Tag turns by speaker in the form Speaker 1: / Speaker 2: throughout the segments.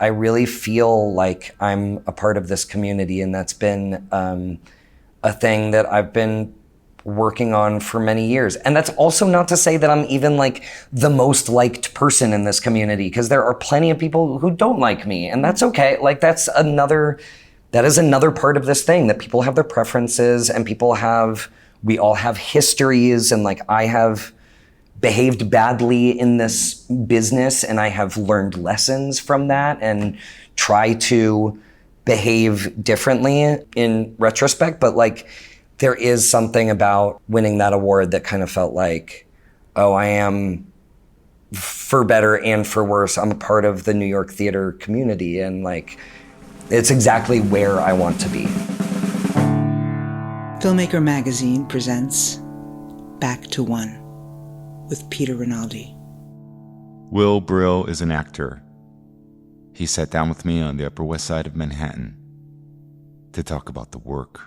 Speaker 1: I really feel like I'm a part of this community, and that's been a thing that I've been working on for many years. And that's also not to say that I'm even like the most liked person in this community, because there are plenty of people who don't like me, and that's okay. Like that is another part of this thing, that people have their preferences, and we all have histories, and like I have behaved badly in this business, and I have learned lessons from that and try to behave differently in retrospect. But like, there is something about winning that award that kind of felt like, oh, I am, for better and for worse, I'm a part of the New York theater community, and like, it's exactly where I want to be.
Speaker 2: Filmmaker Magazine presents Back to One with Peter Rinaldi.
Speaker 3: Will Brill is an actor. He sat down with me on the Upper West Side of Manhattan to talk about the work.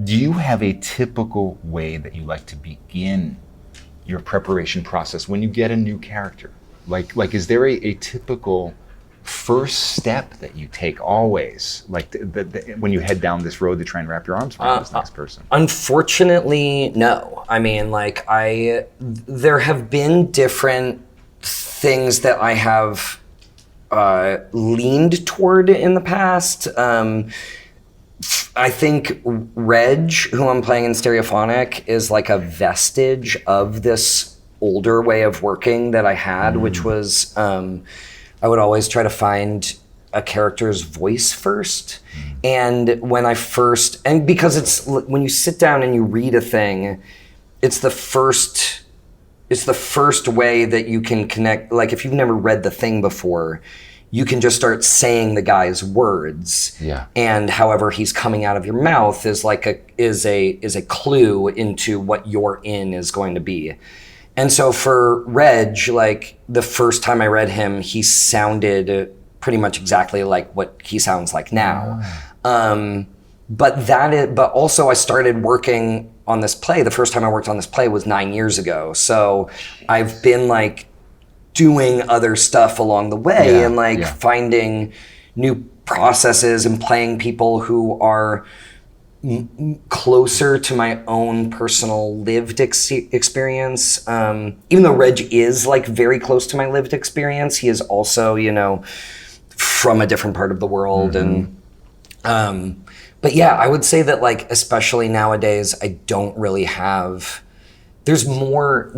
Speaker 4: Do you have a typical way that you like to begin your preparation process when you get a new character? Like is there a typical first step that you take always? Like when you head down this road to try and wrap your arms around this next person?
Speaker 1: Unfortunately, no. I mean, like there have been different things that I have leaned toward in the past. I think Reg, who I'm playing in Stereophonic, is like a vestige of this older way of working that I had, which was I would always try to find a character's voice first. And because it's, when you sit down and you read a thing, it's the first way that you can connect. Like if you've never read the thing before, you can just start saying the guy's words, and however he's coming out of your mouth is a clue into what your in is going to be. And so for Reg, like the first time I read him, he sounded pretty much exactly like what he sounds like now. But also I started working on this play. The first time I worked on this play was 9 years ago. So I've been like doing other stuff along the way, and like finding new processes and playing people who are closer to my own personal lived experience. Even though Reg is like very close to my lived experience, he is also, from a different part of the world. And but yeah, I would say that like, especially nowadays, I don't really have, there's more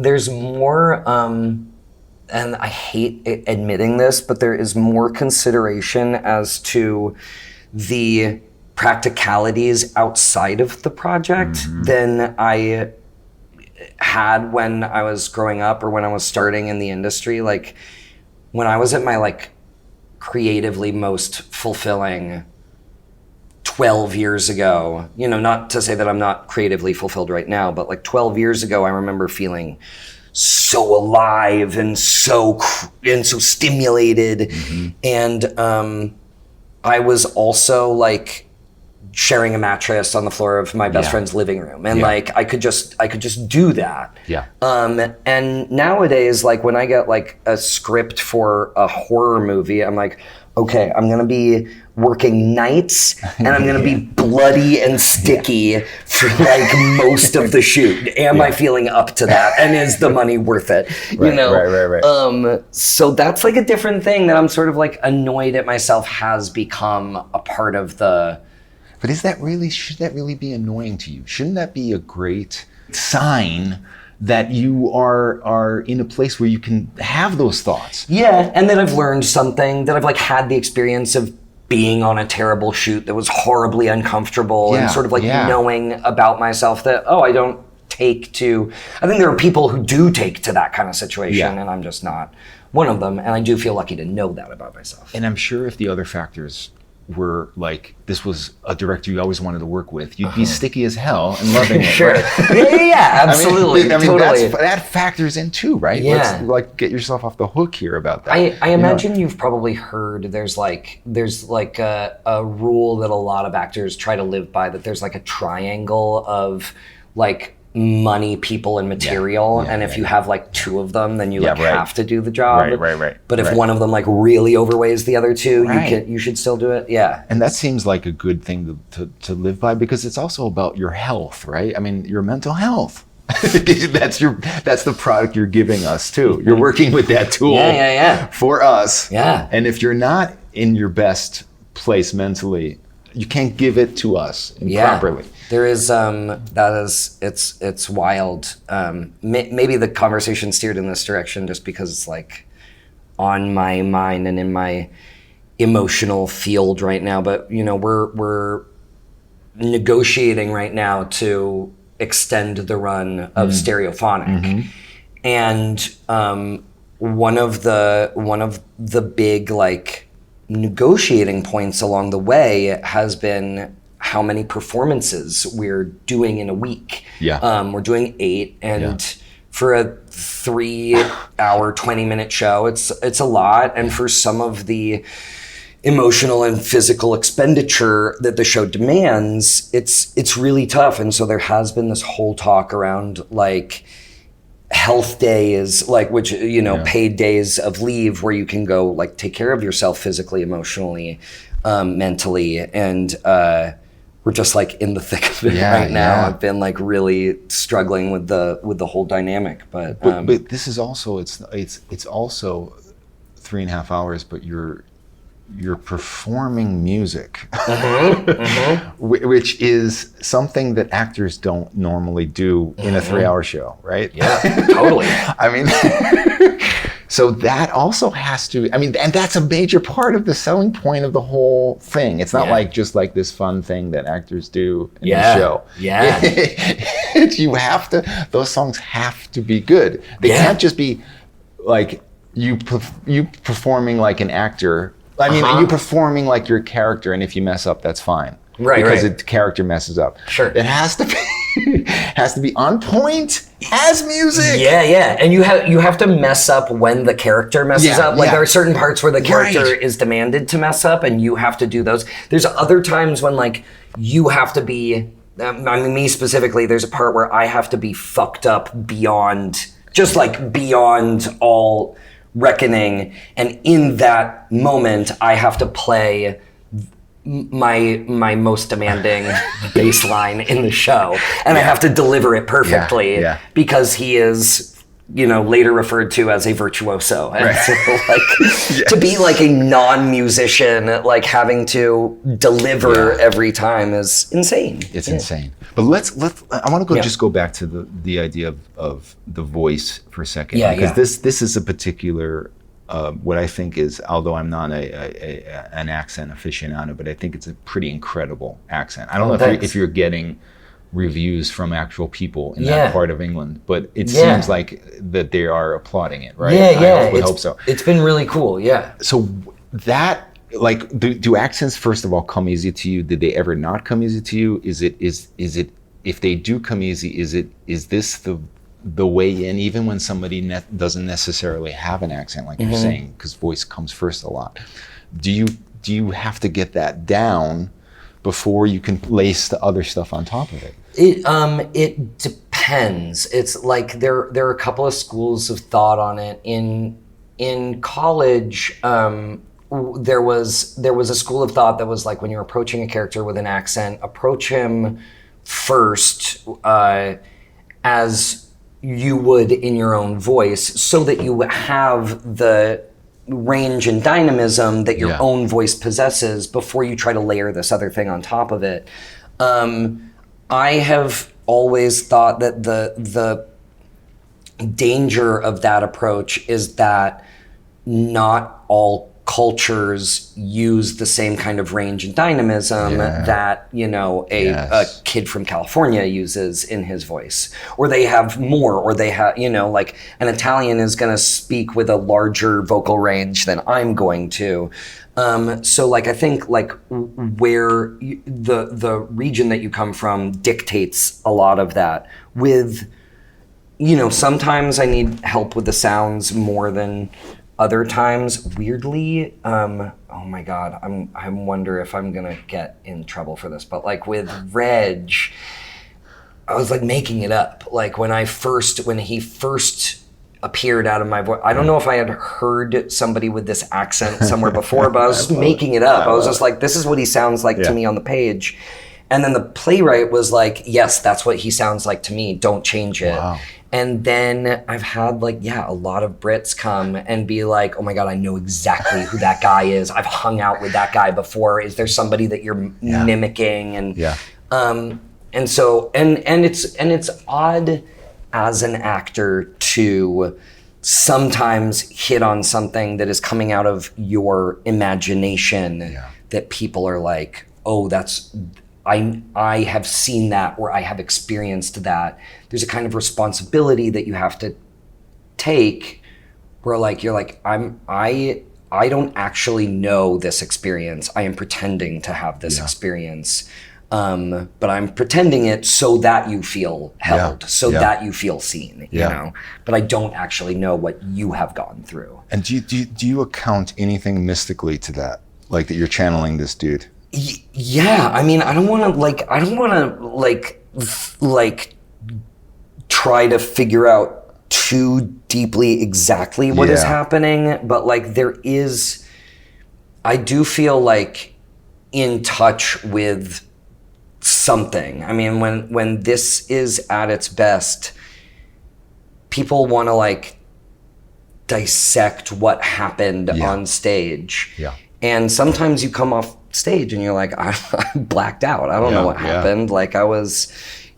Speaker 1: and I hate admitting this, but there is more consideration as to the practicalities outside of the project than I had when I was growing up or when I was starting in the industry. Like when I was at my like creatively most fulfilling 12 years ago, not to say that I'm not creatively fulfilled right now, but like 12 years ago, I remember feeling so alive and so stimulated. And I was also like sharing a mattress on the floor of my best friend's living room, and like I could just do that. And nowadays, like when I get like a script for a horror movie, I'm like, okay, I'm gonna be working nights and I'm gonna be bloody and sticky for like most of the shoot. Am I feeling up to that? And is the money worth it? Right. So that's like a different thing that I'm sort of like annoyed at myself has become a part of the.
Speaker 4: But should that really be annoying to you? Shouldn't that be a great sign that you are in a place where you can have those thoughts?
Speaker 1: Yeah, and that I've learned something, that I've like had the experience of being on a terrible shoot that was horribly uncomfortable, and sort of like knowing about myself that, I don't take to, I think there are people who do take to that kind of situation, and I'm just not one of them, and I do feel lucky to know that about myself.
Speaker 4: And I'm sure if the other factors were like, this was a director you always wanted to work with, you'd be sticky as hell and loving it.
Speaker 1: Sure.
Speaker 4: Right?
Speaker 1: Yeah, absolutely.
Speaker 4: I mean,
Speaker 1: totally.
Speaker 4: that factors in too, right?
Speaker 1: Yeah.
Speaker 4: Let's like get yourself off the hook here about that.
Speaker 1: I imagine you've probably heard there's like a rule that a lot of actors try to live by, that there's like a triangle of like money, people, and material.
Speaker 4: Yeah,
Speaker 1: and if you have like two of them, then you like
Speaker 4: right.
Speaker 1: have to do the job.
Speaker 4: Right.
Speaker 1: But if
Speaker 4: right.
Speaker 1: one of them like really overweighs the other two,
Speaker 4: Right.
Speaker 1: you should still do it. Yeah.
Speaker 4: And that seems like a good thing to live by, because it's also about your health, right? I mean, your mental health. that's the product you're giving us too. You're working with that tool for us.
Speaker 1: Yeah.
Speaker 4: And if you're not in your best place mentally, you can't give it to us properly.
Speaker 1: There is it's wild. Maybe the conversation steered in this direction just because it's like on my mind and in my emotional field right now. But you know, we're negotiating right now to extend the run of Stereophonic, and one of the big like negotiating points along the way has been how many performances we're doing in a week. We're doing 8, and for a 3-hour, 20-minute show, it's a lot. And for some of the emotional and physical expenditure that the show demands, it's really tough. And so there has been this whole talk around like health days, like, which, you know, paid days of leave where you can go like take care of yourself physically, emotionally, mentally. And we're just like in the thick of it right now. I've been like really struggling with the whole dynamic, but
Speaker 4: this is also, it's also 3.5 hours, but you're performing music, which is something that actors don't normally do in a 3-hour show, right?
Speaker 1: Yeah, totally.
Speaker 4: I mean, so that also has to, I mean, and that's a major part of the selling point of the whole thing. It's not like just like this fun thing that actors do in the show. You have to, those songs have to be good. They can't just be like you performing like an actor. I mean, you performing like your character, and if you mess up, that's fine. Because the character messes up.
Speaker 1: Sure.
Speaker 4: It has to be on point as music.
Speaker 1: Yeah. And you have to mess up when the character messes up. Like there are certain parts where the character is demanded to mess up, and you have to do those. There's other times when like you have to be, I mean, me specifically, there's a part where I have to be fucked up beyond all reckoning, and in that moment I have to play my most demanding bass line in the show, and I have to deliver it perfectly because he is, you know, later referred to as a virtuoso. And so like to be like a non-musician, like having to deliver every time is insane.
Speaker 4: It's insane. But let's I want to just go back to the idea of the voice for a second, because this is a particular what I think is, although I'm not an accent aficionado, but I think it's a pretty incredible accent. I don't know if you're getting reviews from actual people in that part of England, but it seems like that they are applauding it, right? I would hope so.
Speaker 1: It's been really cool,
Speaker 4: So that, like, do accents first of all come easy to you? Did they ever not come easy to you? Is it if they do come easy, is this the way in, even when somebody doesn't necessarily have an accent, like you're saying, because voice comes first a lot? Do you have to get that down before you can lace the other stuff on top of it?
Speaker 1: It depends. It's like there are a couple of schools of thought on it. In college, there was a school of thought that was like, when you're approaching a character with an accent, approach him first as you would in your own voice, so that you have the range and dynamism that your own voice possesses before you try to layer this other thing on top of it. I have always thought that the danger of that approach is that not all cultures use the same kind of range and dynamism that, you know, a kid from California uses in his voice, or they have more, or they have, you know, like an Italian is going to speak with a larger vocal range than I'm going to. So like, I think like where the region that you come from dictates a lot of that. With, you know, sometimes I need help with the sounds more than other times. Weirdly, oh my God, I wonder if I'm gonna get in trouble for this, but like with Reg, I was like making it up. Like when he first appeared out of my voice, I don't know if I had heard somebody with this accent somewhere before, but I was just making it up. I was just like, this is what he sounds like to me on the page. And then the playwright was like, yes, that's what he sounds like to me. Don't change it. Wow. And then I've had a lot of Brits come and be like, oh my God, I know exactly who that guy is. I've hung out with that guy before. Is there somebody that you're mimicking? And and so it's odd as an actor to sometimes hit on something that is coming out of your imagination that people are like, oh, I have seen that, or I have experienced that. There's a kind of responsibility that you have to take where you're like, I don't actually know this experience. I am pretending to have this experience. But I'm pretending it so that you feel held, that you feel seen, you know, but I don't actually know what you have gone through.
Speaker 4: And do you account anything mystically to that? Like that you're channeling this dude?
Speaker 1: Yeah. I mean, I don't want to try to figure out too deeply exactly what is happening, but I do feel like in touch with something. I mean, when this is at its best, people want to dissect what happened on stage. Yeah. And sometimes you come off stage and you're like, I blacked out. I don't know what happened. I was,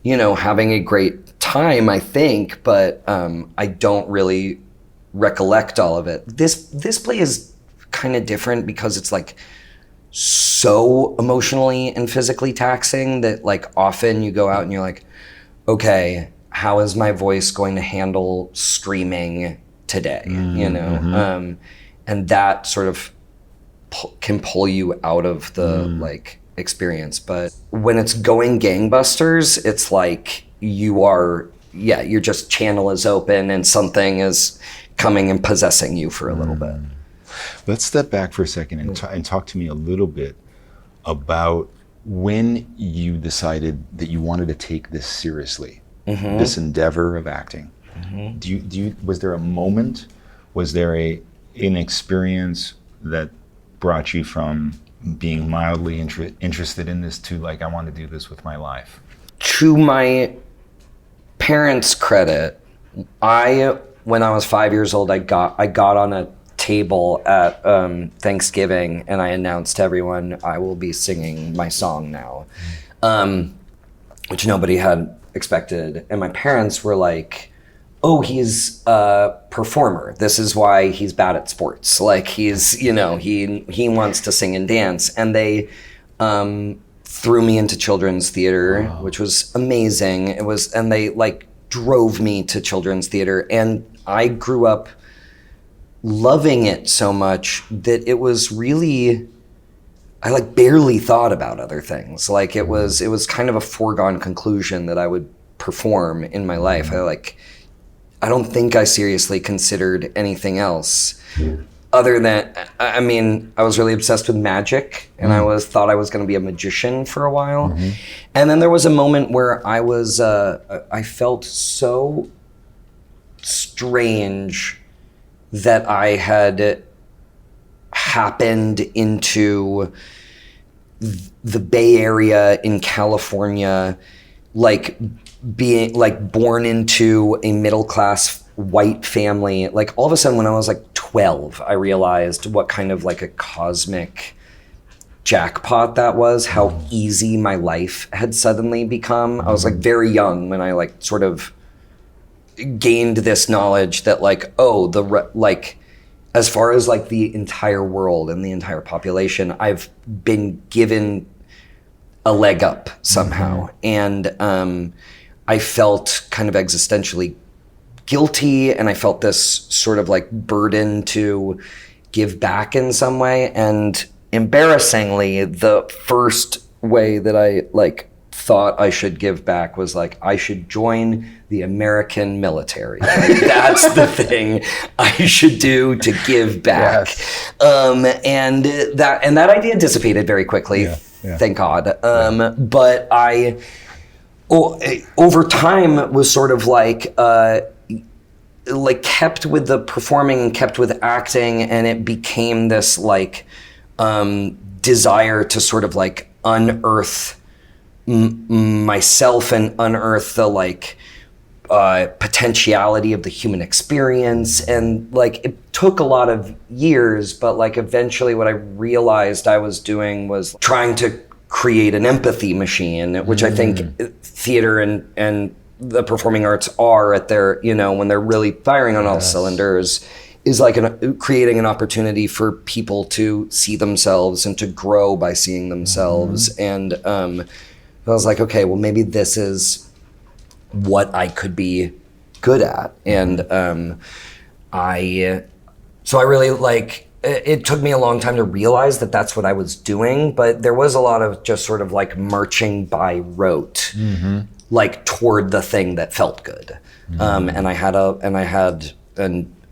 Speaker 1: having a great time, I think, but I don't really recollect all of it. This play is kind of different because it's so emotionally and physically taxing that often you go out and you're like, okay, how is my voice going to handle screaming today? And that sort of can pull you out of the experience. But when it's going gangbusters, it's your just channel is open and something is coming and possessing you for a little bit.
Speaker 4: Let's step back for a second and talk to me a little bit about when you decided that you wanted to take this seriously, this endeavor of acting. Was there a moment? Was there an experience that brought you from being mildly interested in this to I want to do this with my life?
Speaker 1: To my parents' credit, when I was 5 years old, I got on a table at Thanksgiving and I announced to everyone I will be singing my song now, which nobody had expected. And my parents were like, oh, he's a performer. This is why he's bad at sports. He's, he wants to sing and dance. And they threw me into children's theater, which was amazing. And they drove me to children's theater. And I grew up loving it so much that it was really, I barely thought about other things. It was kind of a foregone conclusion that I would perform in my life. I don't think I seriously considered anything else other than, I mean, I was really obsessed with magic and I thought I was going to be a magician for a while. And then there was a moment where I felt so strange that I had happened into the Bay Area in California, being born into a middle-class white family. All of a sudden when I was 12, I realized what kind of a cosmic jackpot that was, how easy my life had suddenly become. I was very young when I sort of gained this knowledge that as far as the entire world and the entire population, I've been given a leg up somehow. And I felt kind of existentially guilty, and I felt this sort of burden to give back in some way. And embarrassingly, the first way that I thought I should give back was I should join the American military. That's the thing I should do to give back. Yes. And that idea dissipated very quickly. Thank God. But over time it was sort of like kept with the performing and kept with acting, and it became this like desire to sort of like unearth myself and unearth the like potentiality of the human experience. And like it took a lot of years, but like eventually what I realized I was doing was trying to create an empathy machine, which I think theater and the performing arts are at their, you know, when they're really firing on all cylinders, is like creating an opportunity for people to see themselves and to grow by seeing themselves. And I was like, okay, well maybe this is what I could be good at. And I really like, it took me a long time to realize that that's what I was doing, but there was a lot of just sort of like marching by rote, like toward the thing that felt good. And I had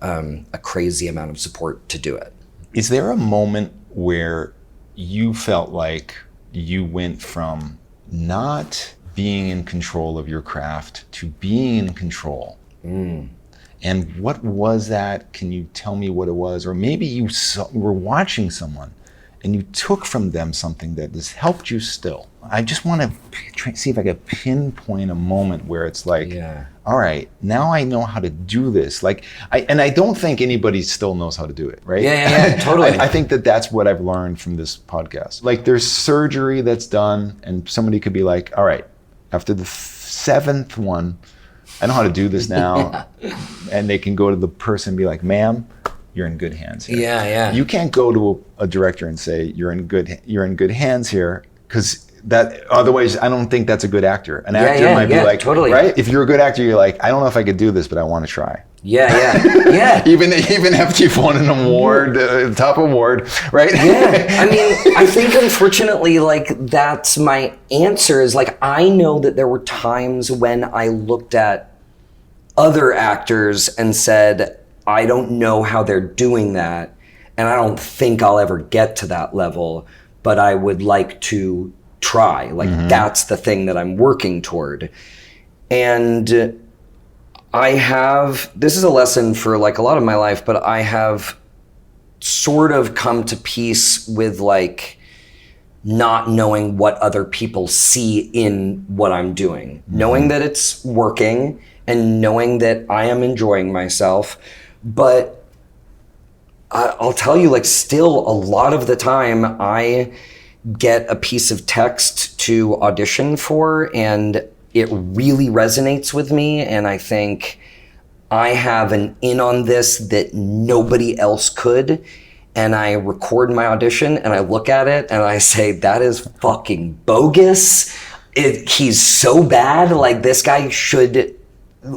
Speaker 1: a crazy amount of support to do it.
Speaker 4: Is there a moment where you felt like you went from not being in control of your craft to being in control? And what was that? Can you tell me what it was? Or maybe you were watching someone and you took from them something that has helped you still. I just want to see if I can pinpoint a moment where it's like, all right, now I know how to do this. Like, I don't think anybody still knows how to do it, right?
Speaker 1: Yeah, totally.
Speaker 4: I think that's what I've learned from this podcast. Like, there's surgery that's done, and somebody could be like, all right, after the 7th one, I know how to do this now. And they can go to the person and be like, ma'am, you're in good hands here.
Speaker 1: Yeah.
Speaker 4: You can't go to a director and say, you're in good hands here, because that otherwise I don't think that's a good actor. An actor might be like,
Speaker 1: totally.
Speaker 4: Right? If you're a good actor, you're like, I don't know if I could do this, but I want to try.
Speaker 1: Yeah.
Speaker 4: Even after you've won an award, top award, right?
Speaker 1: Yeah. I mean, I think unfortunately, like that's my answer is like, I know that there were times when I looked at other actors and said, I don't know how they're doing that, and I don't think I'll ever get to that level, but I would like to try. Like that's the thing that I'm working toward. And this is a lesson for like a lot of my life, but I have sort of come to peace with like not knowing what other people see in what I'm doing, knowing that it's working and knowing that I am enjoying myself. But I'll tell you, like, still a lot of the time I get a piece of text to audition for and it really resonates with me, and I think I have an in on this that nobody else could, and I record my audition and I look at it and I say, that is fucking bogus. He's so bad. Like, this guy should...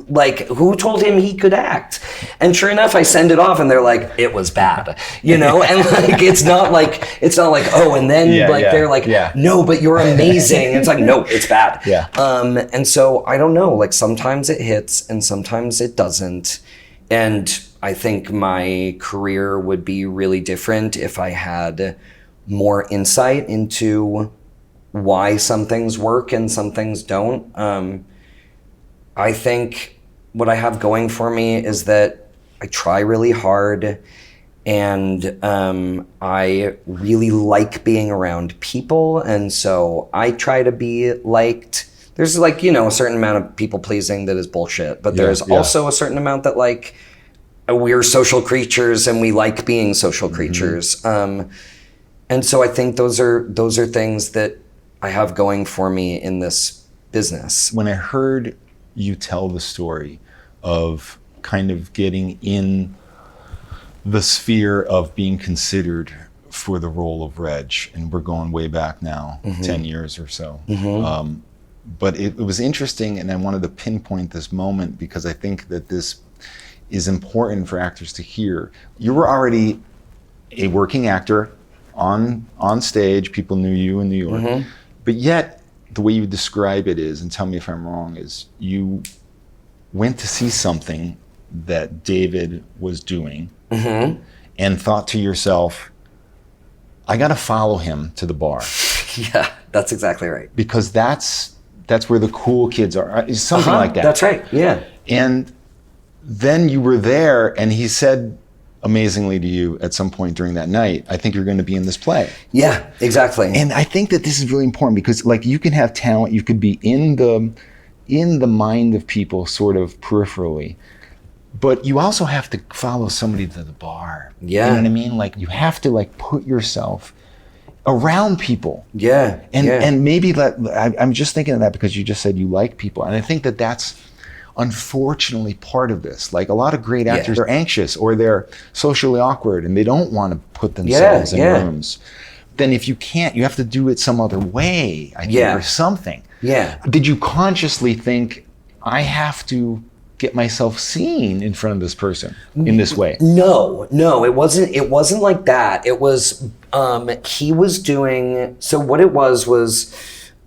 Speaker 1: Like, who told him he could act? And sure enough, I send it off and they're like, it was bad, you know? And like, it's not like, oh, and then they're like, no, but you're amazing. It's like, no, it's bad. And so I don't know, like sometimes it hits and sometimes it doesn't. And I think my career would be really different if I had more insight into why some things work and some things don't. I think what I have going for me is that I try really hard, and I really like being around people, and so I try to be liked. There's like, you know, a certain amount of people pleasing that is bullshit, but there's also a certain amount that like we're social creatures and we like being social creatures. And so I think those are things that I have going for me in this business.
Speaker 4: When I heard you tell the story of kind of getting in the sphere of being considered for the role of Reg, and we're going way back now, 10 years or so. But it was interesting, and I wanted to pinpoint this moment because I think that this is important for actors to hear. You were already a working actor on stage, people knew you in New York, but yet the way you describe it is, and tell me if I'm wrong, is you went to see something that David was doing and thought to yourself, I got to follow him to the bar.
Speaker 1: Yeah, that's exactly right.
Speaker 4: Because that's That's where the cool kids are. Something like that.
Speaker 1: That's right. Yeah.
Speaker 4: And then you were there, and he said amazingly to you at some point during that night, I think you're going to be in this play.
Speaker 1: Yeah, exactly.
Speaker 4: And I think that this is really important because, like, you can have talent, you could be in the mind of people sort of peripherally, but you also have to follow somebody to the bar.
Speaker 1: Yeah.
Speaker 4: You know what I mean? Like, you have to, like, put yourself around people.
Speaker 1: Yeah.
Speaker 4: And maybe I'm just thinking of that because you just said you like people. And I think that that's unfortunately part of this. Like, a lot of great actors are anxious or they're socially awkward and they don't want to put themselves in rooms. Then if you can't, you have to do it some other way, I think, or something.
Speaker 1: Yeah.
Speaker 4: Did you consciously think, I have to get myself seen in front of this person in this way?
Speaker 1: No, it wasn't like that. It was, he was doing, so what it was,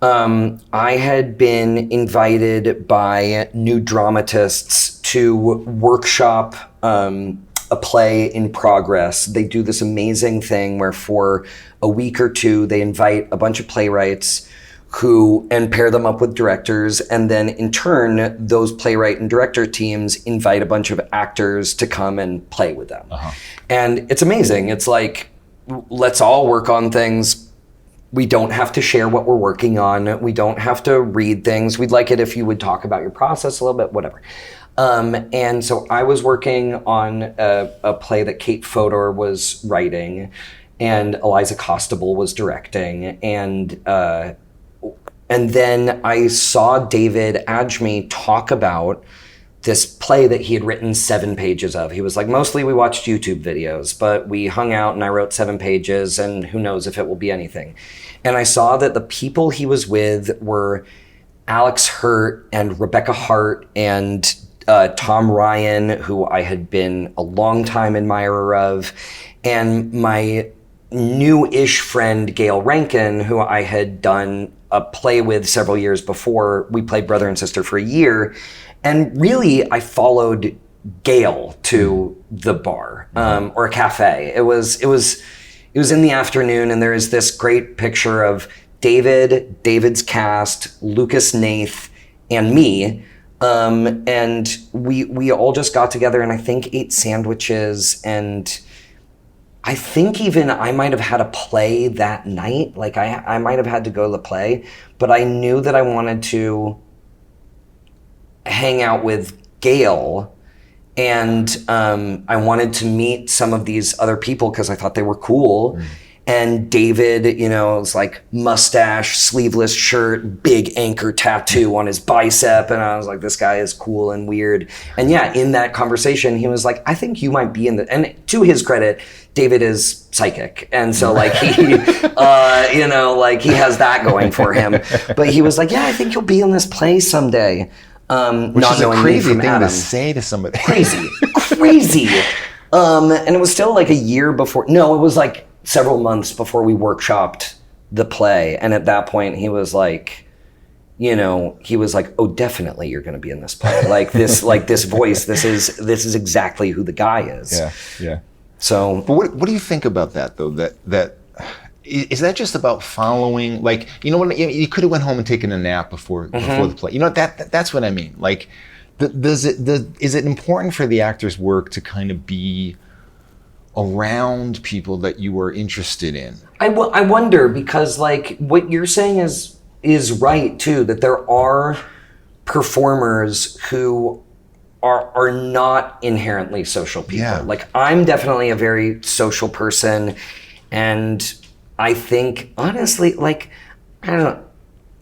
Speaker 1: I had been invited by new dramatists to workshop a play in progress. They do this amazing thing where for a week or two, they invite a bunch of playwrights and pair them up with directors. And then in turn, those playwright and director teams invite a bunch of actors to come and play with them. And it's amazing. It's like, let's all work on things. We don't have to share what we're working on. We don't have to read things. We'd like it if you would talk about your process a little bit, whatever. And so I was working on a play that Kate Fodor was writing and Eliza Costable was directing. And then I saw David Adjmi talk about this play that he had written 7 pages of. He was like, mostly we watched YouTube videos, but we hung out and I wrote 7 pages and who knows if it will be anything. And I saw that the people he was with were Alex Hurt and Rebecca Hart and Tom Ryan, who I had been a long time admirer of, and my new-ish friend Gail Rankin, who I had done a play with several years before. We played brother and sister for a year. And really, I followed Gail to the bar or a cafe. It was in the afternoon, and there is this great picture of David's cast, Lucas Nath, and me. And we all just got together and I think ate sandwiches, and I think even I might have had a play that night. Like I might have had to go to the play, but I knew that I wanted to hang out with Gail, and I wanted to meet some of these other people because I thought they were cool. And David, was like mustache, sleeveless shirt, big anchor tattoo on his bicep. And I was like, this guy is cool and weird. And yeah, in that conversation, he was like, I think you might be in the, and to his credit, David is psychic. And so like he, he has that going for him. But he was like, yeah, I think you'll be in this play someday.
Speaker 4: Which
Speaker 1: not
Speaker 4: is a
Speaker 1: knowing me
Speaker 4: crazy
Speaker 1: from
Speaker 4: thing
Speaker 1: Adam.
Speaker 4: to say to somebody.
Speaker 1: Crazy. And it was still like a year before, no, it was like several months before we workshopped the play. And at that point he was like, oh, definitely you're going to be in this play. Like this voice, this is exactly who the guy is.
Speaker 4: Yeah.
Speaker 1: So,
Speaker 4: but what do you think about that though? That is that just about following? Like, what you could have went home and taken a nap before the play. That's what I mean. Like, is it important for the actor's work to kind of be around people that you are interested in?
Speaker 1: I wonder, because like what you're saying is right too, that there are performers who are not inherently social people.
Speaker 4: Yeah.
Speaker 1: Like I'm definitely a very social person, and I think honestly, like, I don't know.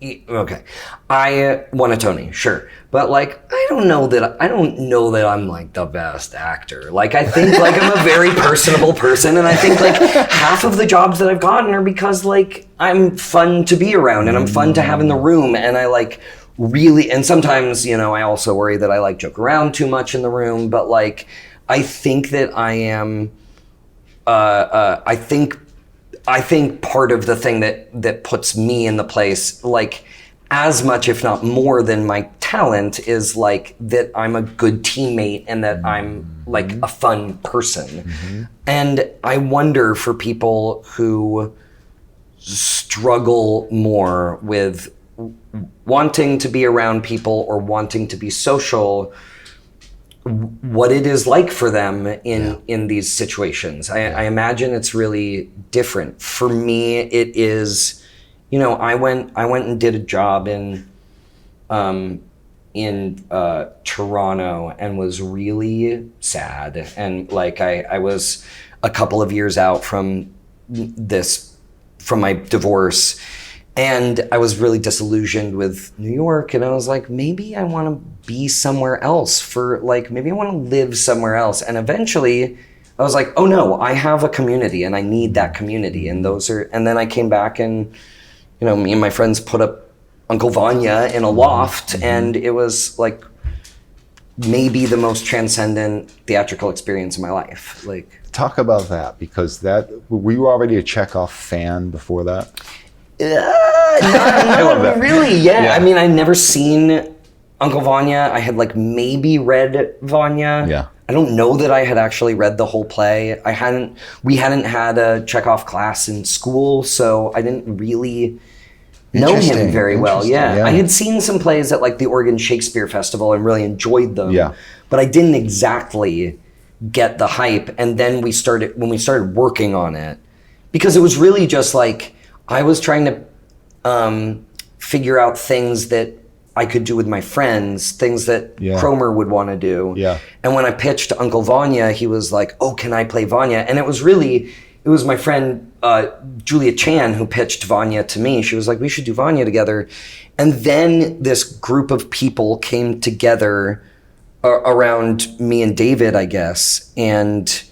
Speaker 1: Okay, I won a Tony, sure, but like I don't know that I'm like the best actor. Like I think like I'm a very personable person, and I think like half of the jobs that I've gotten are because like I'm fun to be around and I'm fun to have in the room, and I like really, and sometimes I also worry that I like joke around too much in the room, but like I think that I am I think part of the thing that puts me in the place, like as much, if not more than my talent, is like that I'm a good teammate and that I'm like a fun person. And I wonder for people who struggle more with wanting to be around people or wanting to be social, what it is like for them in these situations. I imagine it's really different. For me, it is, I went and did a job in Toronto and was really sad. And like, I was a couple of years out from my divorce, and I was really disillusioned with New York, and I was like, maybe I want to be somewhere else maybe I want to live somewhere else. And eventually I was like, oh no, I have a community and I need that community. And then I came back and, me and my friends put up Uncle Vanya in a loft, and it was like maybe the most transcendent theatrical experience in my life. Like,
Speaker 4: talk about that, because were you already a Chekhov fan before that?
Speaker 1: I
Speaker 4: love that.
Speaker 1: Really, yeah. I mean, I'd never seen Uncle Vanya. I had like maybe read Vanya.
Speaker 4: Yeah.
Speaker 1: I don't know that I had actually read the whole play. We hadn't had a Chekhov class in school, so I didn't really know him very well. Yeah. I had seen some plays at like the Oregon Shakespeare Festival and really enjoyed them.
Speaker 4: Yeah.
Speaker 1: But I didn't exactly get the hype. And then when we started working on it, because it was really just like, I was trying to figure out things that I could do with my friends, things that Cromer would want to do.
Speaker 4: Yeah.
Speaker 1: And when I pitched Uncle Vanya, he was like, oh, can I play Vanya? And it was my friend Julia Chan who pitched Vanya to me. She was like, we should do Vanya together. And then this group of people came together around me and David, I guess. And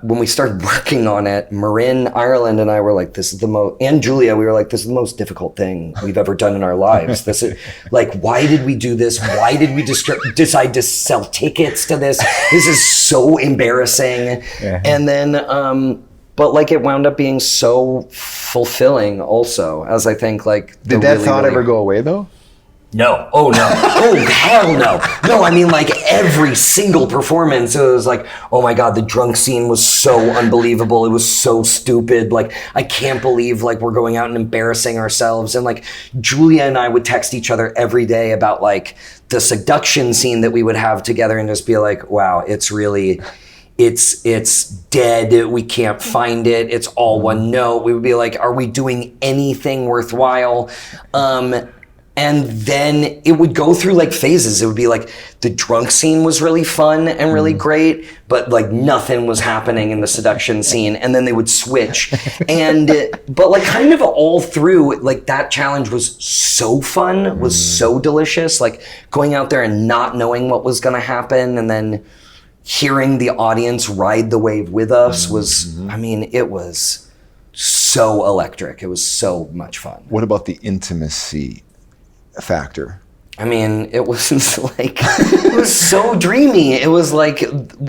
Speaker 1: when we started working on it, Marin, Ireland, and I were like, and Julia, we were like, this is the most difficult thing we've ever done in our lives. This is like, why did we do this? Why did we decide to sell tickets to this? This is so embarrassing. Yeah. And then, but like, it wound up being so fulfilling also, as I think like.
Speaker 4: Did that thought ever go away though?
Speaker 1: No. Oh, no. Oh, hell no. No, I mean, like, every single performance, it was like, oh my God, the drunk scene was so unbelievable. It was so stupid. Like, I can't believe, like, we're going out and embarrassing ourselves. And, like, Julia and I would text each other every day about, like, the seduction scene that we would have together and just be like, wow, it's really... It's dead. We can't find it. It's all one note. We would be like, are we doing anything worthwhile? And then it would go through like phases. It would be like the drunk scene was really fun and really great, but like nothing was happening in the seduction scene. And then they would switch. But like kind of all through, like that challenge was so fun, was so delicious. Like going out there and not knowing what was going to happen and then hearing the audience ride the wave with us was, I mean, it was so electric. It was so much fun.
Speaker 4: What about the intimacy factor?
Speaker 1: I mean, it was like, it was so dreamy. It was like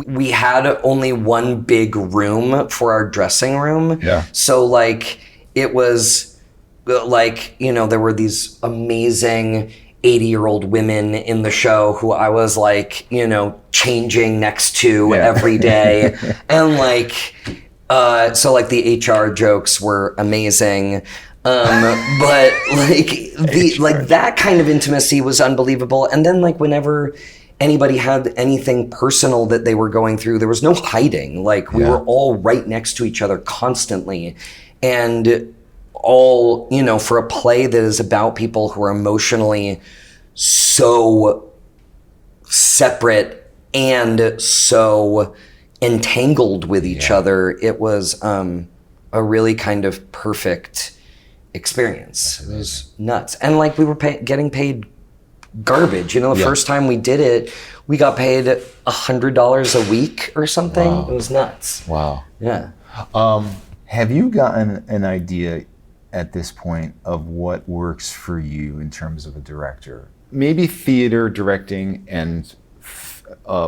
Speaker 1: we had only one big room for our dressing room.
Speaker 4: Yeah.
Speaker 1: So like, it was like, there were these amazing 80-year-old women in the show who I was like, changing next to every day. And like, so like the HR jokes were amazing. But like that kind of intimacy was unbelievable. And then like whenever anybody had anything personal that they were going through, there was no hiding. Like we were all right next to each other constantly. And all, for a play that is about people who are emotionally so separate and so entangled with each other, it was a really kind of perfect experience. It was nuts. And like we were getting paid garbage. The first time we did it, we got paid $100 a week or something. Wow. It was nuts.
Speaker 4: Wow.
Speaker 1: Yeah.
Speaker 4: Have you gotten an idea at this point of what works for you in terms of a director? Maybe theater directing and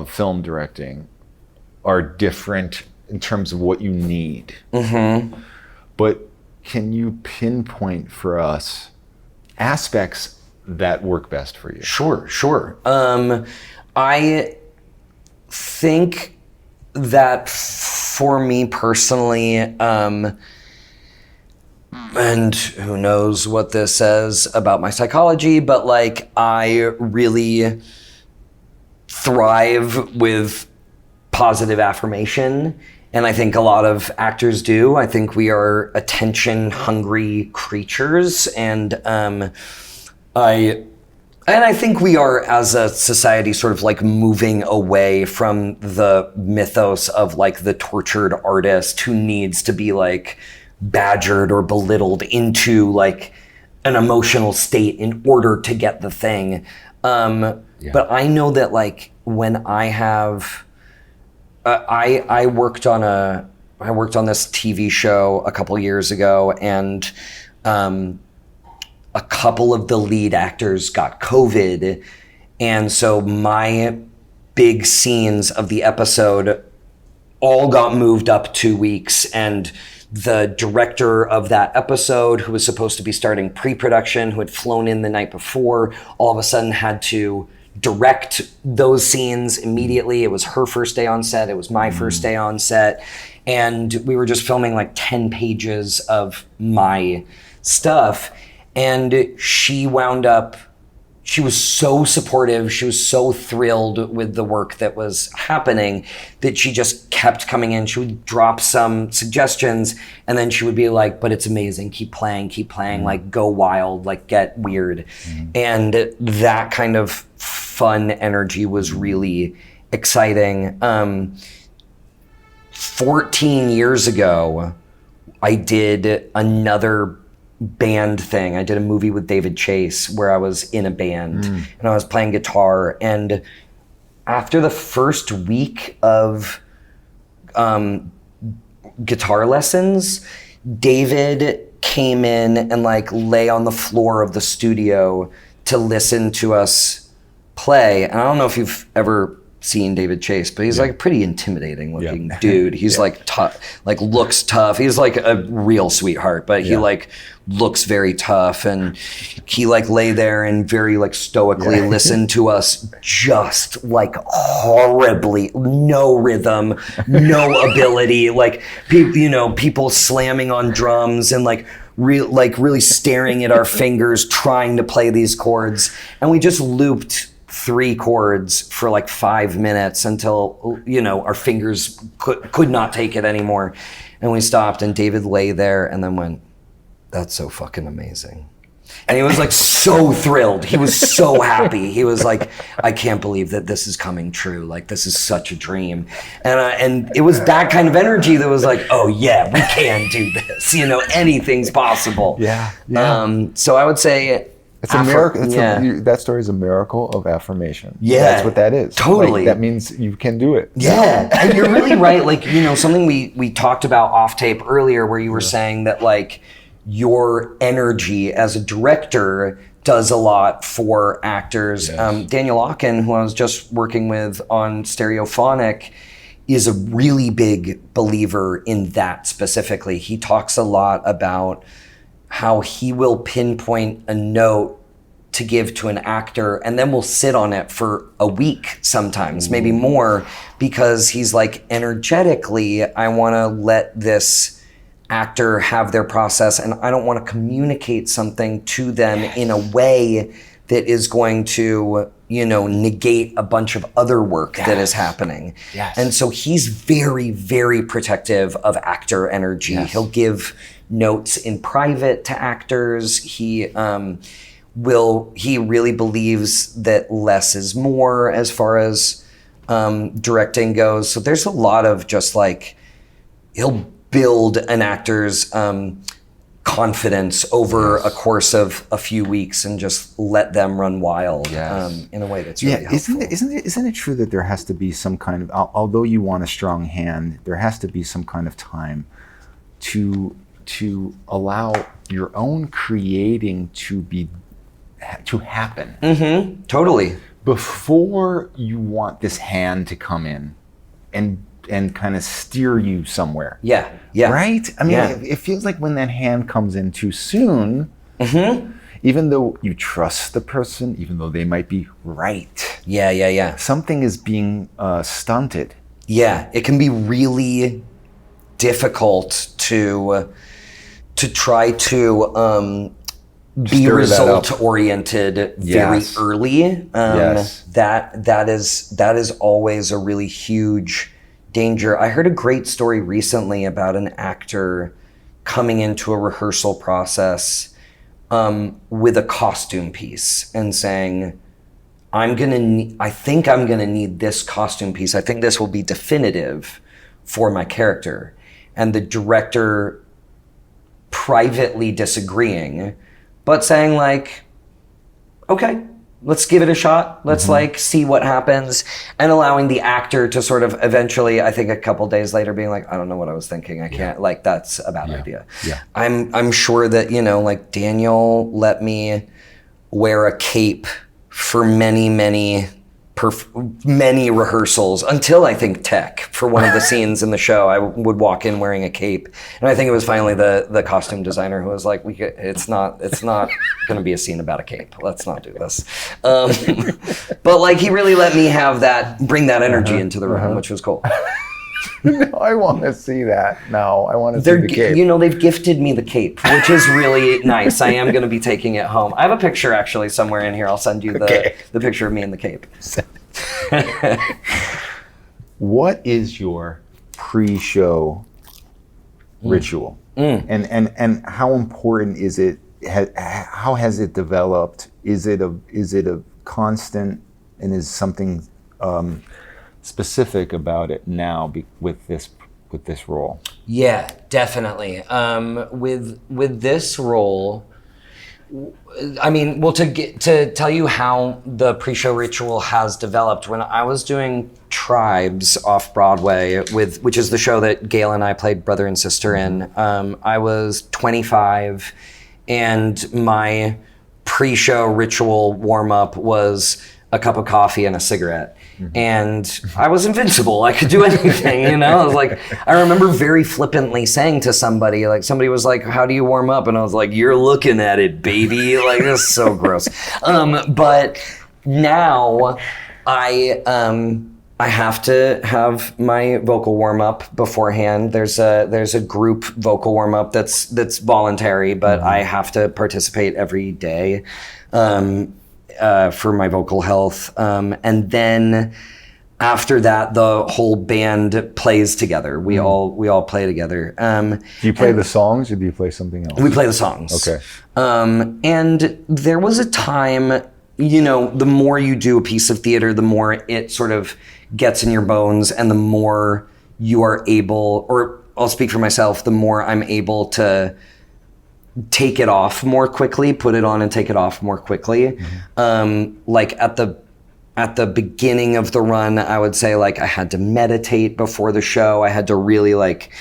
Speaker 4: film directing are different in terms of what you need. Mm-hmm. But can you pinpoint for us aspects that work best for you?
Speaker 1: Sure. I think that for me personally, and who knows what this says about my psychology, but like I really thrive with positive affirmation. And I think a lot of actors do. I think we are attention hungry creatures. And I think we are, as a society, sort of like moving away from the mythos of like the tortured artist who needs to be like badgered or belittled into like an emotional state in order to get the thing. But I know that like when I have, I worked on this TV show a couple years ago, and a couple of the lead actors got COVID. And so my big scenes of the episode all got moved up 2 weeks. And the director of that episode, who was supposed to be starting pre-production, who had flown in the night before, all of a sudden had to direct those scenes immediately. It was her first day on set. It was my first day on set. And we were just filming like 10 pages of my stuff. And she was so supportive. She was so thrilled with the work that was happening that she just kept coming in. She would drop some suggestions, and then she would be like, but it's amazing. Keep playing, like go wild, like get weird. And that kind of fun energy was really exciting. 14 years ago, I did another band thing. I did a movie with David Chase where I was in a band and I was playing guitar. And after the first week of guitar lessons, David came in and like lay on the floor of the studio to listen to us play. And I don't know if you've ever seen David Chase, but he's like a pretty intimidating looking dude. He's like tough, like looks tough. He's like a real sweetheart, but he like looks very tough. And he like lay there and very like stoically listened to us, just like horribly, no rhythm, no ability, like people slamming on drums and like really staring at our fingers, trying to play these chords. And we just looped 3 chords for like 5 minutes until, our fingers could not take it anymore. And we stopped, and David lay there and then went, "That's so fucking amazing." And he was like so thrilled. He was so happy. He was like, "I can't believe that this is coming true. Like, this is such a dream." And it was that kind of energy that was like, "Oh yeah, we can do this. Anything's possible." So I would say
Speaker 5: it's a miracle. That story is a miracle of affirmation.
Speaker 1: Yeah,
Speaker 5: that's what that is.
Speaker 1: Totally.
Speaker 5: That means you can do it.
Speaker 1: Yeah, and you're really right. Like, something we talked about off tape earlier, where you were saying that like your energy as a director does a lot for actors. Daniel Ocken, who I was just working with on Stereophonic, is a really big believer in that specifically. He talks a lot about how he will pinpoint a note to give to an actor, and then we'll sit on it for a week sometimes, maybe more, because he's like, energetically, I want to let this actor have their process, and I don't want to communicate something to them in a way that is going to, negate a bunch of other work that is happening. And so he's very, very protective of actor energy. He'll give notes in private to actors. He really believes that less is more as far as directing goes. So there's a lot of just like, he'll build an actor's confidence over a course of a few weeks and just let them run wild in a way that's really helpful.
Speaker 5: Isn't it true that there has to be some kind of, although you want a strong hand, there has to be some kind of time to allow your own creating to happen.
Speaker 1: Mm-hmm. Totally.
Speaker 5: Before you want this hand to come in and kind of steer you somewhere.
Speaker 1: Yeah.
Speaker 5: Right? I mean, it feels like when that hand comes in too soon, even though you trust the person, even though they might be right.
Speaker 1: Yeah.
Speaker 5: Something is being stunted.
Speaker 1: Yeah, it can be really difficult to to try to be
Speaker 5: Stir that up.
Speaker 1: result oriented very
Speaker 5: Yes.
Speaker 1: early.
Speaker 5: Yes.
Speaker 1: That is always a really huge danger. I heard a great story recently about an actor coming into a rehearsal process with a costume piece and saying, I think I'm gonna need this costume piece. I think this will be definitive for my character. And the director privately disagreeing, but saying like, okay, let's give it a shot. Let's like see what happens, and allowing the actor to sort of eventually, I think a couple days later being like, I don't know what I was thinking. I can't, like, that's a bad idea.
Speaker 5: Yeah.
Speaker 1: I'm sure that, you know, like Daniel let me wear a cape for many rehearsals until I think tech for one of the scenes in the show. I would walk in wearing a cape, and I think it was finally the costume designer who was like, it's not going to be a scene about a cape. Let's not do this. But like he really let me bring that energy into the room, which was cool.
Speaker 5: I want to see that now. I want to see the cape.
Speaker 1: You know, they've gifted me the cape, which is really nice. I am going to be taking it home. I have a picture actually somewhere in here. I'll send you the picture of me in the cape.
Speaker 5: What is your pre-show ritual? And how important is it? How has it developed? Is it a constant, and is something specific about it now with this role?
Speaker 1: Yeah, definitely. With this role, I mean, well, to tell you how the pre-show ritual has developed, when I was doing Tribes off Broadway, which is the show that Gail and I played brother and sister in, I was 25, and my pre-show ritual warm-up was a cup of coffee and a cigarette. And I was invincible. I could do anything, you know? I was like, I remember very flippantly saying to somebody was like, how do you warm up? And I was like, you're looking at it, baby. Like, this is so gross. But now I have to have my vocal warm up beforehand. There's a group vocal warm up that's voluntary, but I have to participate every day. For my vocal health. And then after that, the whole band plays together. We all play together.
Speaker 5: Do you play the songs, or do you play something else?
Speaker 1: We play the songs.
Speaker 5: Okay.
Speaker 1: And there was a time, you know, the more you do a piece of theater, the more it sort of gets in your bones, and the more you are able, or I'll speak for myself, the more I'm able to take it off more quickly, put it on and take it off more quickly. Like at the beginning of the run, I would say like I had to meditate before the show. I had to really like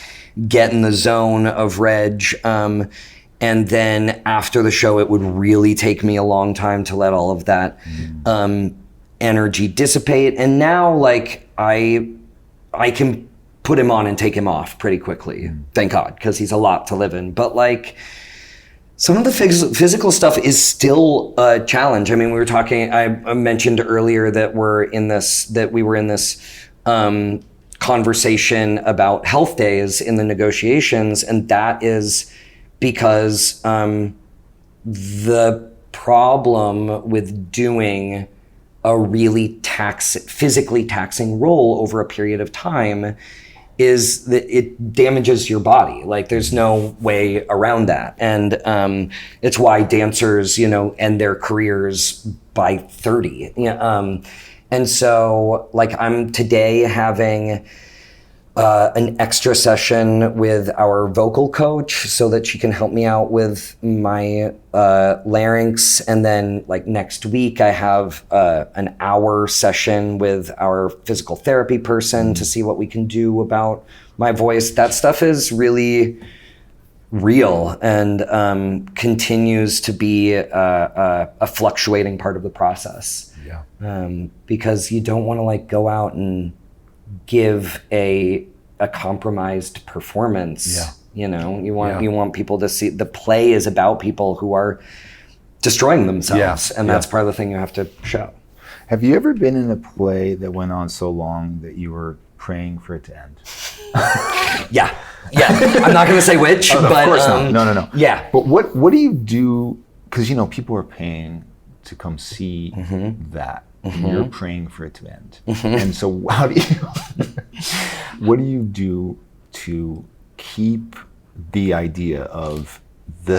Speaker 1: get in the zone of Reg. And then after the show, it would really take me a long time to let all of that energy dissipate. And now like I can put him on and take him off pretty quickly. Thank God, because he's a lot to live in. But like, some of the physical stuff is still a challenge. I mean, we were talking, I mentioned earlier that we were in this conversation about health days in the negotiations. And that is because the problem with doing a really physically taxing role over a period of time is that it damages your body. Like there's no way around that. And it's why dancers, you know, end their careers by 30. And so like I'm today having an extra session with our vocal coach so that she can help me out with my larynx. And then like next week I have an hour session with our physical therapy person to see what we can do about my voice. That stuff is really real and continues to be a fluctuating part of the process. Because you don't want to like go out and give a compromised performance. You know, you want people to see the play is about people who are destroying themselves, and that's part of the thing you have to show.
Speaker 5: Have you ever been in a play that went on so long that you were praying for it to end?
Speaker 1: Yeah. Yeah, I'm not going to say which,
Speaker 5: Oh,
Speaker 1: but
Speaker 5: of course not. No.
Speaker 1: Yeah.
Speaker 5: But what do you do? Because people are paying to come see that. And you're praying for it to end. And so how do you? What do you do to keep the idea of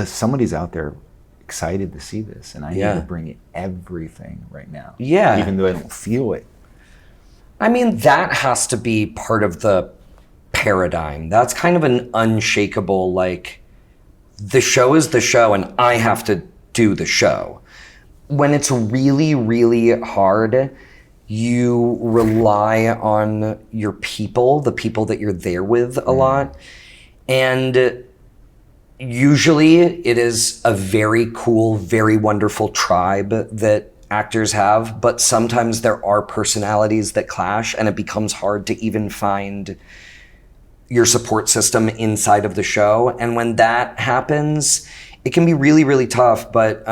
Speaker 5: somebody's out there excited to see this, and I need to bring everything right now.
Speaker 1: Yeah.
Speaker 5: Even though I don't feel it.
Speaker 1: I mean, that has to be part of the paradigm. That's kind of an unshakable, like, the show is the show and I have to do the show. When it's really, really hard, you rely on your people, the people that you're there with a lot. And usually it is a very cool, very wonderful tribe that actors have, but sometimes there are personalities that clash and it becomes hard to even find your support system inside of the show. And when that happens, it can be really, really tough, but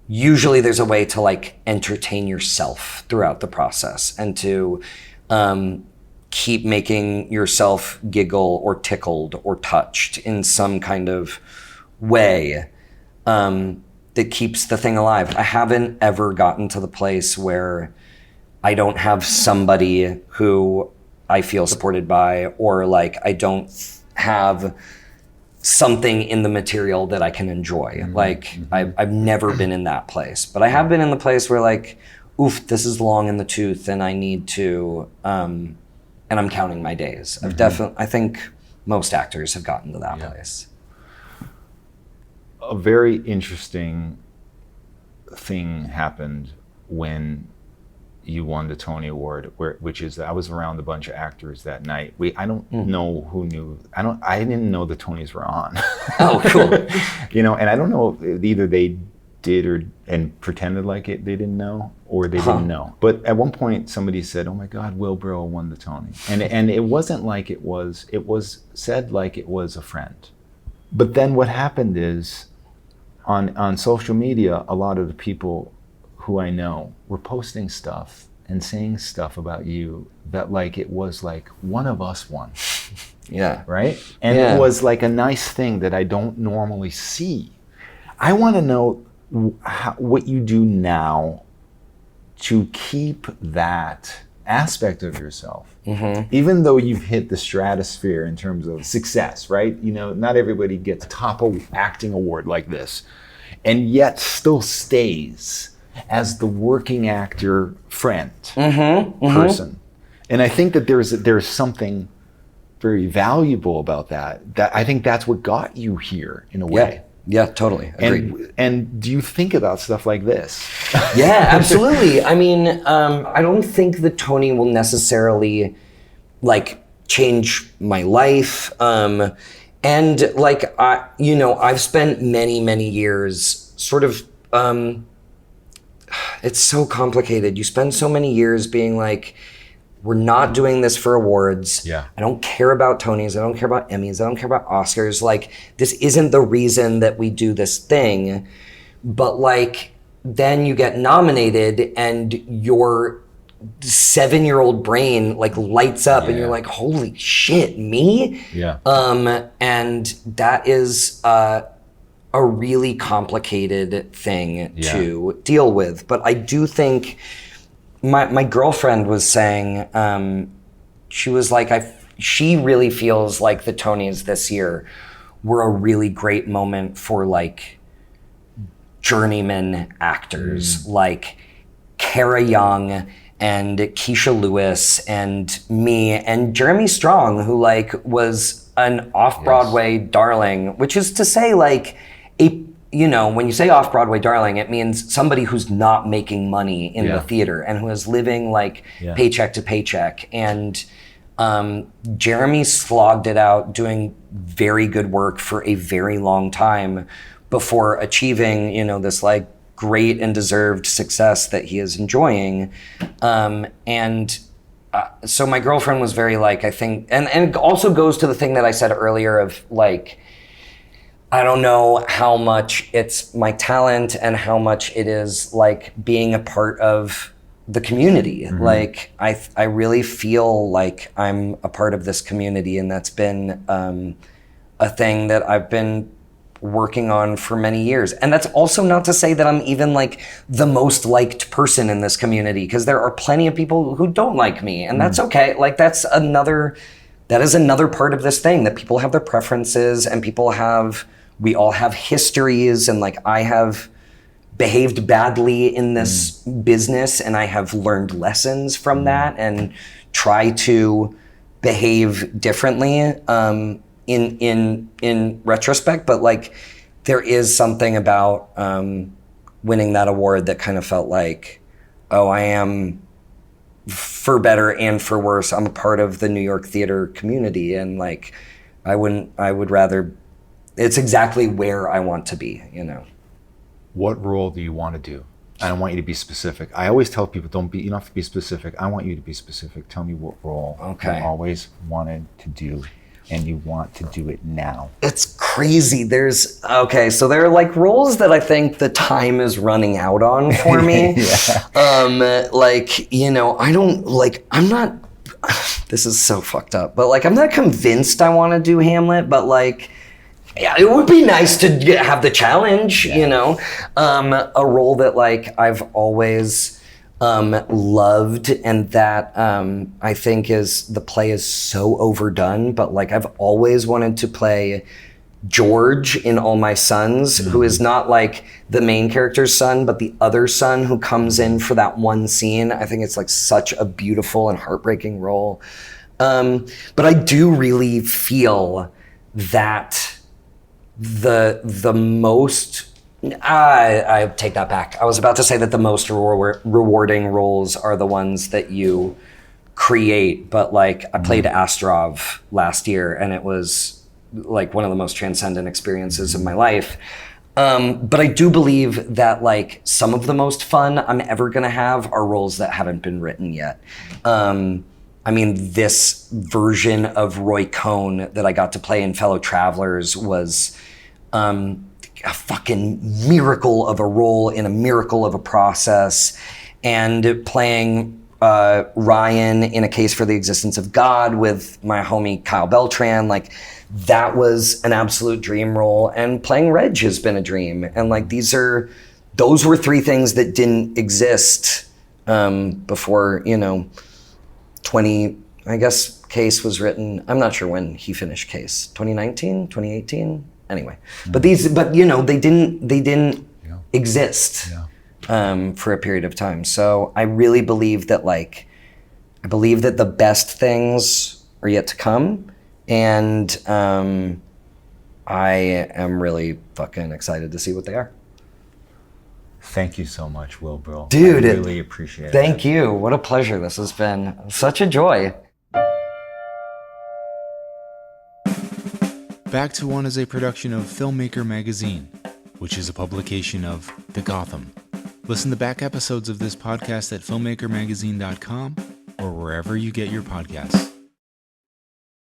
Speaker 1: usually there's a way to like entertain yourself throughout the process and to keep making yourself giggle or tickled or touched in some kind of way that keeps the thing alive. I haven't ever gotten to the place where I don't have somebody who I feel supported by, or like I don't have something in the material that I can enjoy. Like I've never been in that place, but I have been in the place where like, oof, this is long in the tooth and I need to, and I'm counting my days. I think most actors have gotten to that place.
Speaker 5: A very interesting thing happened when you won the Tony Award, which is I was around a bunch of actors that night. I don't know who knew. I didn't know the Tonys were on.
Speaker 1: Oh, cool.
Speaker 5: And I don't know if either they did and pretended like they didn't know, or they didn't know. But at one point somebody said, "Oh my God, Will Brill won the Tony," and it wasn't like it was. It was said like it was a friend. But then what happened is, on social media, a lot of the people who I know were posting stuff and saying stuff about you that like it was like one of us won.
Speaker 1: Yeah.
Speaker 5: Right? And it was like a nice thing that I don't normally see. I want to know what you do now to keep that aspect of yourself. Even though you've hit the stratosphere in terms of success, right? Not everybody gets a top acting award like this, and yet still stays as the working actor friend person. And I think that there's something very valuable about that. That I think that's what got you here in a way.
Speaker 1: Yeah, totally. Agreed.
Speaker 5: And do you think about stuff like this?
Speaker 1: Yeah, absolutely. I mean, I don't think the Tony will necessarily like change my life. And like, I've spent many, many years sort of, it's so complicated. You spend so many years being like, we're not doing this for awards.
Speaker 5: Yeah.
Speaker 1: I don't care about Tonys. I don't care about Emmys. I don't care about Oscars. Like, this isn't the reason that we do this thing. But like, then you get nominated and your 7-year-old brain like lights up and you're like, holy shit, me?
Speaker 5: Yeah.
Speaker 1: And that is a really complicated thing to deal with. But I do think my girlfriend was saying, she was like, she really feels like the Tonys this year were a really great moment for like journeyman actors like Cara Young and Keisha Lewis and me and Jeremy Strong, who like was an off-Broadway darling, which is to say like when you say off-Broadway darling, it means somebody who's not making money in the theater and who is living like paycheck to paycheck. And Jeremy slogged it out doing very good work for a very long time before achieving, this like great and deserved success that he is enjoying. So my girlfriend was very like, I think, and it also goes to the thing that I said earlier of like, I don't know how much it's my talent and how much it is like being a part of the community. Like I really feel like I'm a part of this community, and that's been a thing that I've been working on for many years. And that's also not to say that I'm even like the most liked person in this community, because there are plenty of people who don't like me, and that's okay. Like that is another part of this thing, that people have their preferences, and we all have histories, and like I have behaved badly in this business, and I have learned lessons from that and try to behave differently in retrospect. But like there is something about winning that award that kind of felt like, oh, I am, for better and for worse, I'm a part of the New York theater community, and like it's exactly where I want to be, you know.
Speaker 5: What role do you want to do? I don't want you to be specific. I always tell people, you don't have to be specific. I want you to be specific. Tell me what role you always wanted to do and you want to do it now.
Speaker 1: It's crazy. So there are like roles that I think the time is running out on for me. Like, you know, I'm not, this is so fucked up, but like, I'm not convinced I want to do Hamlet, but like, yeah, it would be nice to have the challenge, you know. A role that like I've always loved, and that I think the play is so overdone, but like I've always wanted to play George in All My Sons, who is not like the main character's son, but the other son who comes in for that one scene. I think it's like such a beautiful and heartbreaking role. But I do really feel that the most, I take that back. I was about to say that the most rewarding roles are the ones that you create, but like I played Astrov last year, and it was like one of the most transcendent experiences of my life. But I do believe that like some of the most fun I'm ever gonna have are roles that haven't been written yet. I mean, this version of Roy Cohn that I got to play in Fellow Travelers was a fucking miracle of a role in a miracle of a process. And playing Ryan in A Case for the Existence of God with my homie Kyle Beltran, like that was an absolute dream role. And playing Reg has been a dream. And like those were three things that didn't exist before, you know, I guess Case was written, I'm not sure when he finished Case, 2019, 2018? Anyway, but you know, they didn't exist for a period of time. So I really believe that the best things are yet to come. And I am really fucking excited to see what they are.
Speaker 5: Thank you so much, Will Brill.
Speaker 1: Dude,
Speaker 5: I really appreciate it.
Speaker 1: Thank you. What a pleasure this has been. Such a joy.
Speaker 3: Back to One is a production of Filmmaker Magazine, which is a publication of The Gotham. Listen to back episodes of this podcast at filmmakermagazine.com or wherever you get your podcasts.